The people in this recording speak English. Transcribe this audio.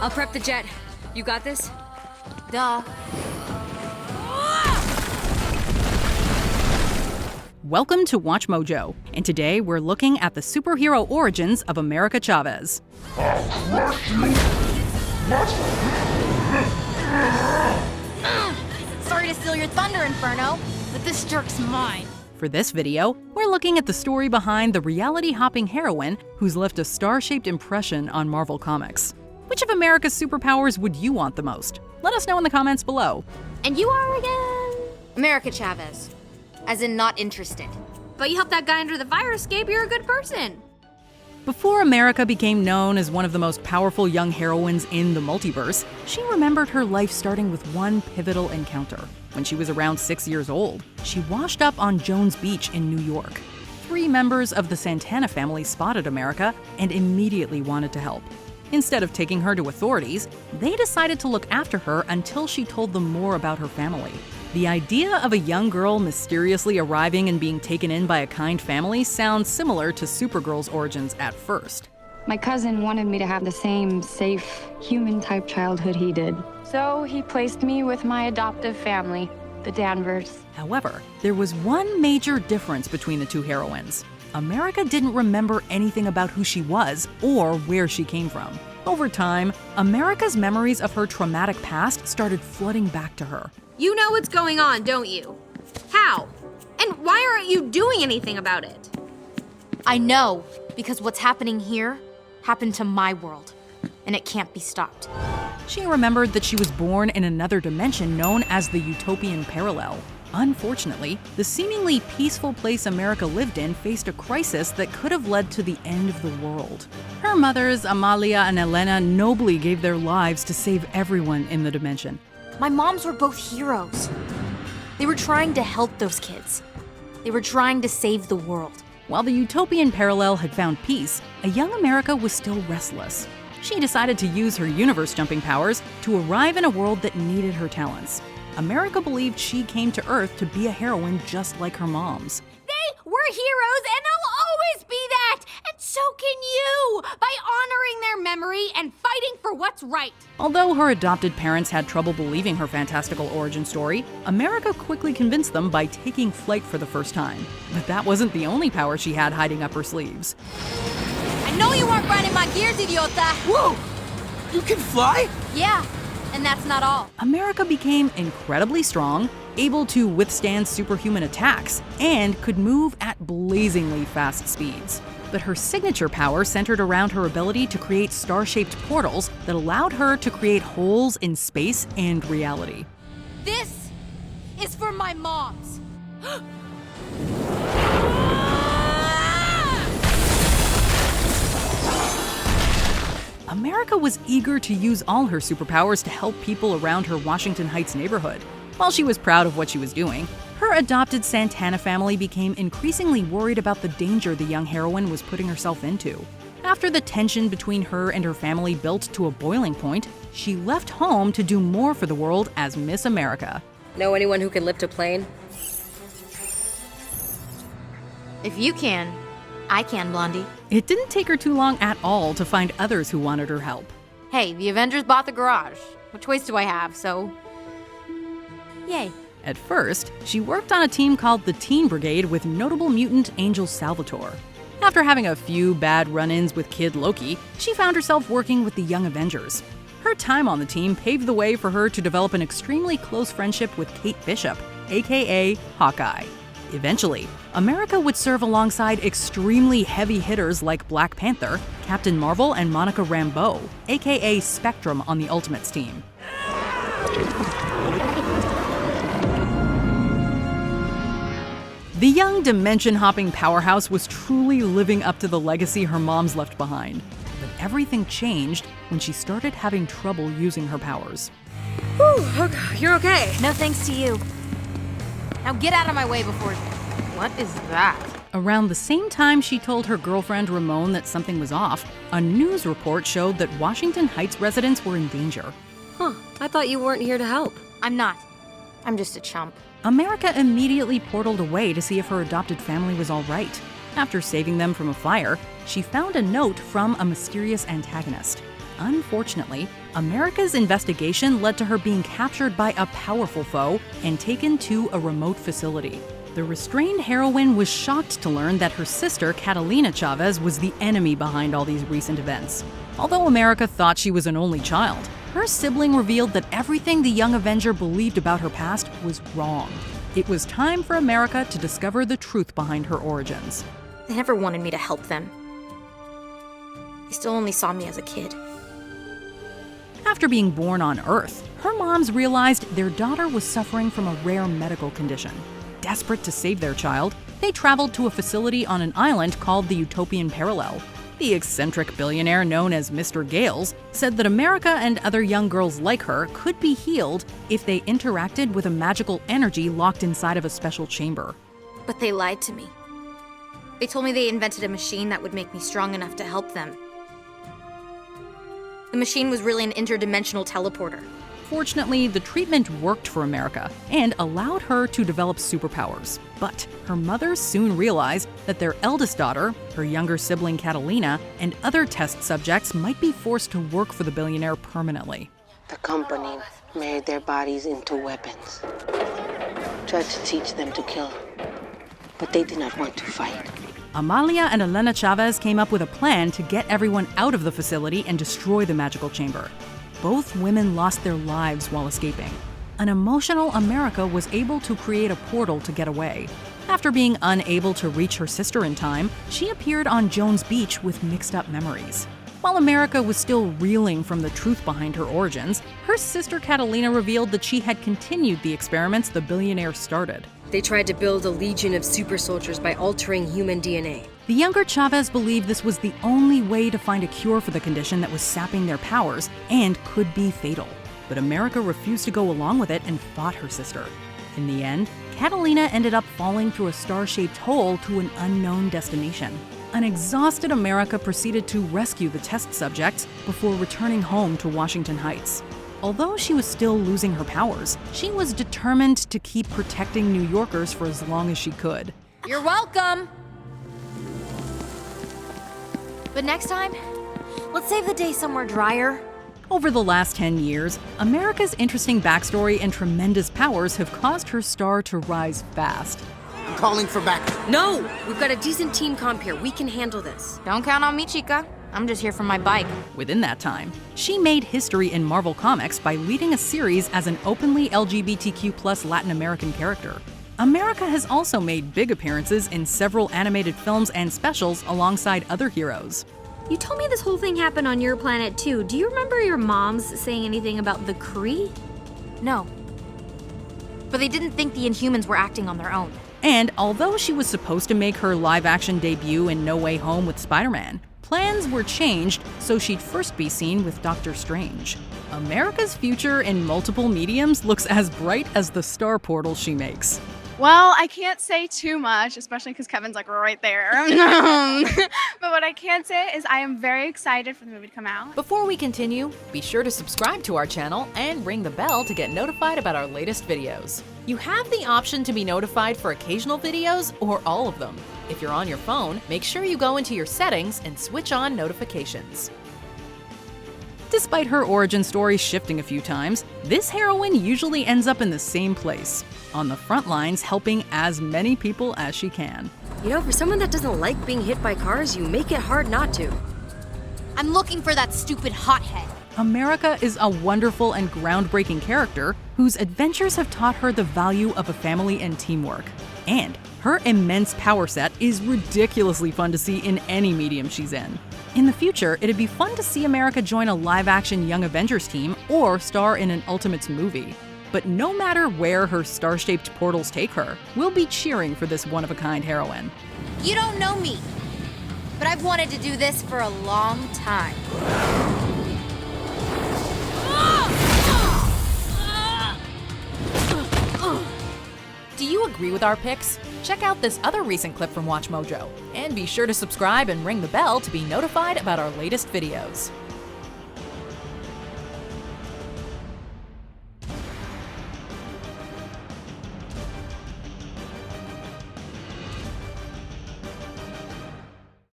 I'll prep the jet. You got this? Duh. Welcome to Watch Mojo, and today we're looking at the superhero origins of America Chavez. I'll crush you! Sorry to steal your thunder, Inferno, but this jerk's mine. For this video, we're looking at the story behind the reality-hopping heroine who's left a star-shaped impression on Marvel Comics. Which of America's superpowers would you want the most? Let us know in the comments below. And you are again? America Chavez. As in not interested. But you helped that guy under the fire escape, you're a good person. Before America became known as one of the most powerful young heroines in the multiverse, she remembered her life starting with one pivotal encounter. When she was around 6 years old, she washed up on Jones Beach in New York. 3 members of the Santana family spotted America and immediately wanted to help. Instead of taking her to authorities, they decided to look after her until she told them more about her family. The idea of a young girl mysteriously arriving and being taken in by a kind family sounds similar to Supergirl's origins at first. My cousin wanted me to have the same safe, human-type childhood he did. So he placed me with my adoptive family, the Danvers. However, there was one major difference between the two heroines. America didn't remember anything about who she was or where she came from. Over time, America's memories of her traumatic past started flooding back to her. You know what's going on, don't you? How? And why aren't you doing anything about it? I know, because what's happening here happened to my world, and it can't be stopped. She remembered that she was born in another dimension known as the Utopian Parallel. Unfortunately, the seemingly peaceful place America lived in faced a crisis that could have led to the end of the world. Her mothers, Amalia and Elena, nobly gave their lives to save everyone in the dimension. My moms were both heroes. They were trying to help those kids. They were trying to save the world. While the Utopian Parallel had found peace, a young America was still restless. She decided to use her universe-jumping powers to arrive in a world that needed her talents. America believed she came to Earth to be a heroine just like her moms. They were heroes, and they'll always be that! And so can you! By honoring their memory and fighting for what's right. Although her adopted parents had trouble believing her fantastical origin story, America quickly convinced them by taking flight for the first time. But that wasn't the only power she had hiding up her sleeves. I know you weren't grinding my gears, idiota! Whoa! You can fly? Yeah, and that's not all. America became incredibly strong, able to withstand superhuman attacks, and could move at blazingly fast speeds. But her signature power centered around her ability to create star-shaped portals that allowed her to create holes in space and reality. This is for my moms. America was eager to use all her superpowers to help people around her Washington Heights neighborhood. While she was proud of what she was doing, her adopted Santana family became increasingly worried about the danger the young heroine was putting herself into. After the tension between her and her family built to a boiling point, she left home to do more for the world as Miss America. Know anyone who can lift a plane? If you can, I can, Blondie. It didn't take her too long at all to find others who wanted her help. Hey, the Avengers bought the garage. What choice do I have, so... Yay. At first, she worked on a team called the Teen Brigade with notable mutant Angel Salvatore. After having a few bad run-ins with Kid Loki, she found herself working with the Young Avengers. Her time on the team paved the way for her to develop an extremely close friendship with Kate Bishop, aka Hawkeye. Eventually, America would serve alongside extremely heavy hitters like Black Panther, Captain Marvel, and Monica Rambeau, aka Spectrum on the Ultimates team. The young dimension-hopping powerhouse was truly living up to the legacy her moms left behind. But everything changed when she started having trouble using her powers. Whew, okay, you're okay. No thanks to you. Now get out of my way before... What is that? Around the same time she told her girlfriend Ramon that something was off, a news report showed that Washington Heights residents were in danger. Huh, I thought you weren't here to help. I'm not. I'm just a chump. America immediately portaled away to see if her adopted family was all right. After saving them from a fire, she found a note from a mysterious antagonist. unfortunately, America's investigation led to her being captured by a powerful foe and taken to a remote facility. The restrained heroine was shocked to learn that her sister, Catalina Chavez, was the enemy behind all these recent events. Although America thought she was an only child, her sibling revealed that everything the young Avenger believed about her past was wrong. It was time for America to discover the truth behind her origins. They never wanted me to help them. They still only saw me as a kid. After being born on Earth, her moms realized their daughter was suffering from a rare medical condition. Desperate to save their child, they traveled to a facility on an island called the Utopian Parallel. The eccentric billionaire known as Mr. Gales said that America and other young girls like her could be healed if they interacted with a magical energy locked inside of a special chamber. But they lied to me. They told me they invented a machine that would make me strong enough to help them. The machine was really an interdimensional teleporter. Fortunately, the treatment worked for America and allowed her to develop superpowers. But her mother soon realized that their eldest daughter, her younger sibling Catalina, and other test subjects might be forced to work for the billionaire permanently. The company made their bodies into weapons. Tried to teach them to kill. But they did not want to fight. Amalia and Elena Chavez came up with a plan to get everyone out of the facility and destroy the magical chamber. Both women lost their lives while escaping. An emotional America was able to create a portal to get away. After being unable to reach her sister in time, she appeared on Jones Beach with mixed-up memories. While America was still reeling from the truth behind her origins, her sister Catalina revealed that she had continued the experiments the billionaire started. They tried to build a legion of super soldiers by altering human DNA. The younger Chavez believed this was the only way to find a cure for the condition that was sapping their powers and could be fatal. But America refused to go along with it and fought her sister. In the end, Catalina ended up falling through a star-shaped hole to an unknown destination. An exhausted America proceeded to rescue the test subjects before returning home to Washington Heights. Although she was still losing her powers, she was determined to keep protecting New Yorkers for as long as she could. You're welcome! But next time, let's save the day somewhere drier. Over the last 10 years, America's interesting backstory and tremendous powers have caused her star to rise fast. I'm calling for backup. No! We've got a decent team comp here. We can handle this. Don't count on me, chica. I'm just here for my bike. Within that time, she made history in Marvel Comics by leading a series as an openly LGBTQ+ Latin American character. America has also made big appearances in several animated films and specials alongside other heroes. You told me this whole thing happened on your planet too. Do you remember your moms saying anything about the Kree? No. But they didn't think the Inhumans were acting on their own. And although she was supposed to make her live-action debut in No Way Home with Spider-Man, plans were changed so she'd first be seen with Doctor Strange. America's future in multiple mediums looks as bright as the star portal she makes. Well, I can't say too much, especially because Kevin's like right there. But what I can say is I am very excited for the movie to come out. Before we continue, be sure to subscribe to our channel and ring the bell to get notified about our latest videos. You have the option to be notified for occasional videos or all of them. If you're on your phone, make sure you go into your settings and switch on notifications. Despite her origin story shifting a few times, this heroine usually ends up in the same place, on the front lines helping as many people as she can. You know, for someone that doesn't like being hit by cars, you make it hard not to. I'm looking for that stupid hothead. America is a wonderful and groundbreaking character whose adventures have taught her the value of a family and teamwork. And her immense power set is ridiculously fun to see in any medium she's in. In the future, it'd be fun to see America join a live-action Young Avengers team or star in an Ultimates movie. But no matter where her star-shaped portals take her, we'll be cheering for this one-of-a-kind heroine. You don't know me, but I've wanted to do this for a long time. Do you agree with our picks? Check out this other recent clip from WatchMojo, and be sure to subscribe and ring the bell to be notified about our latest videos.